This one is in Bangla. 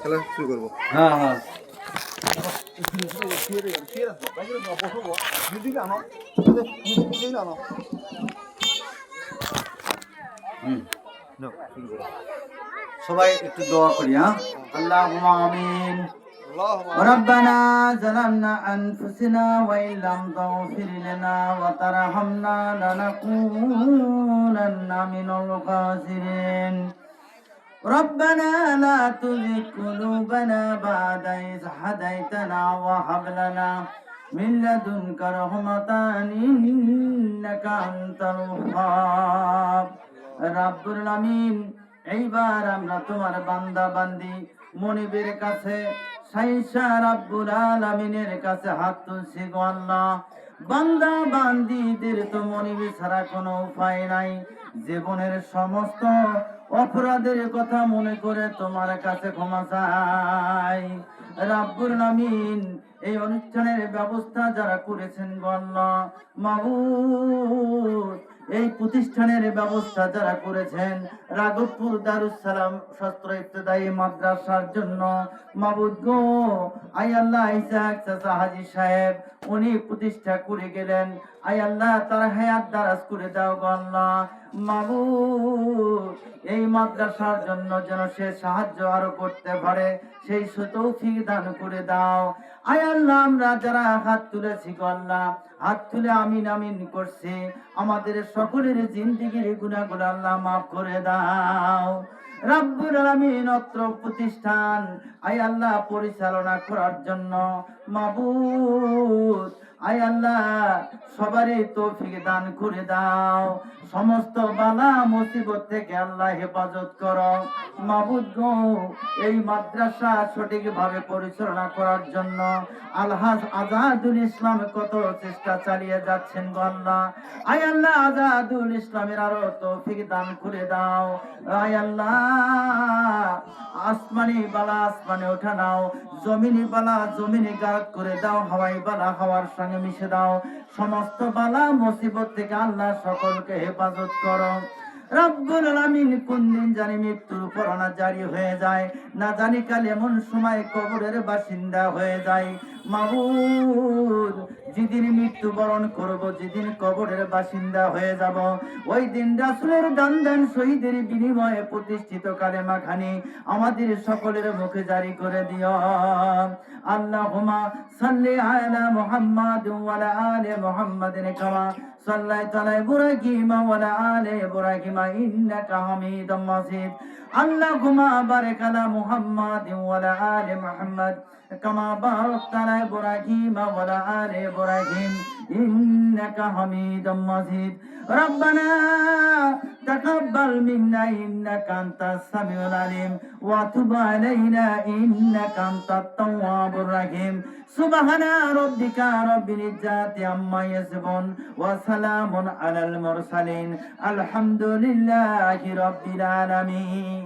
খেলা শুরু করবো। হ্যাঁ হ্যাঁ সবাই একটু দোয়া করি। হ্যাঁ, আল্লাহুম্মা আমিন। ربنا ظلمنا أنفسنا وإن لم تغفر لنا وترحمنا لنكونن من الخاسرين ربنا لا تزغ قلوبنا بعد إذ هديتنا وهب لنا من لدنك رحمة إنك أنت الوهاب رب العالمين। এইবার আমরা তোমার বান্দা বান্দি মনিবের কাছে সাইসা রব্বুল আলামিনের কাছে হাত তুলছি গো আল্লাহ। বান্দা বান্দিদের তো মনিবি ছাড়া কোনো উপায় নাই। জীবনের সমস্ত অপরাধের কথা মনে করে তোমার কাছে ক্ষমা চাই রব্বুল আলামিন। এই অনুষ্ঠানের ব্যবস্থা যারা করেছেন গো আল্লাহ মাবুদ, এই প্রতিষ্ঠানের ব্যবস্থা যারা করেছেন রাঘবপুর দারুস সালাম শস্ত্র ইবতেদায়ী মাদ্রাসার জন্য মাবুদ গো, আই আল্লাহ ইসাক চাচা হাজী সাহেব উনি প্রতিষ্ঠা করে গেলেন, আই আল্লাহ তার হায়াত দারাজ করে দাও গো আল্লাহ মাবুদ। এই মাদ্রাসার জন্য যেন সে সাহায্য আরো করতে পারে সেই তৌফিক দান করে দাও। আয় আল্লাহ আমরা যারা হাত তুলেছি গো আল্লাহ, হাত তুলে আমিন আমিন করছি, আমাদের সকলের জিন্দেগির গুনাহগুলো আল্লাহ মাফ করে দাও রব্বুল আলামিন। অত্র প্রতিষ্ঠান আয় আল্লাহ পরিচালনা করার জন্য মাবুদ আয় আল্লাহ সবারই তৌফিক দান করে দাও। সমস্ত বালা মুসিবত থেকে আল্লাহ হেফাজত করো মাবুদ গো। এই মাদ্রাসা সঠিকভাবে পরিচালনা করার জন্য আলহাজ আজাদুল ইসলাম কত চেষ্টা চালিয়ে যাচ্ছেন গো আল্লাহ। আয় আল্লাহ আজাদুল ইসলামের আরো তৌফিক দান করে দাও। আয় আল্লাহ আসমানি বালা আসমানে ওঠা নাও, জমিনি বালা জমিনে গায়ব করে দাও, হাওয়াই বালা হাওয়ার সঙ্গে মিশে দাও। সমস্ত বালা মুসিবত থেকে আল্লাহ সকলকে হেফাজত করো রব্বুল আলামিন। কোন দিন জানি মৃত্যুর পরোয়ানা জারি হয়ে যায়, না জানি কাল এমন সময় কবরের বাসিন্দা হয়ে যায় মাবুদ। যেদিন মৃত্যুবরণ করব, যেদিন কবরের বাসিন্দা হয়ে যাব, ওই দিন রাসূলের দান দান শহীদের বিনিময়ে প্রতিষ্ঠিত কালেমা খানি আমাদের সকলের মুখে জারি করে দিও। আল্লাহুম্মা সাল্লি আলা মুহাম্মাদ ওয়া আলা আলি মুহাম্মাদিন কামা সাল্লাইতা আলা ইব্রাহিম ওয়া আলা আলি ইব্রাহিম ইন্নাকা হামিদুম মাজিদ। আল্লাহুম্মা বারিক আলা মুহাম্মাদ ওয়া আলা আলি মুহাম্মাদ কামা বারাকতা আলা ইব্রাহিম ওয়া আলা আলি ইব্রাহিম ইন্নাকা হামিদুম মাজিদ। ربنا تقبل منا إنك أنت السميع العليم وتب علينا إنك أنت التواب الرحيم سبحان ربك رب العزة عما يصفون وسلام على المرسلين الحمد لله رب العالمين.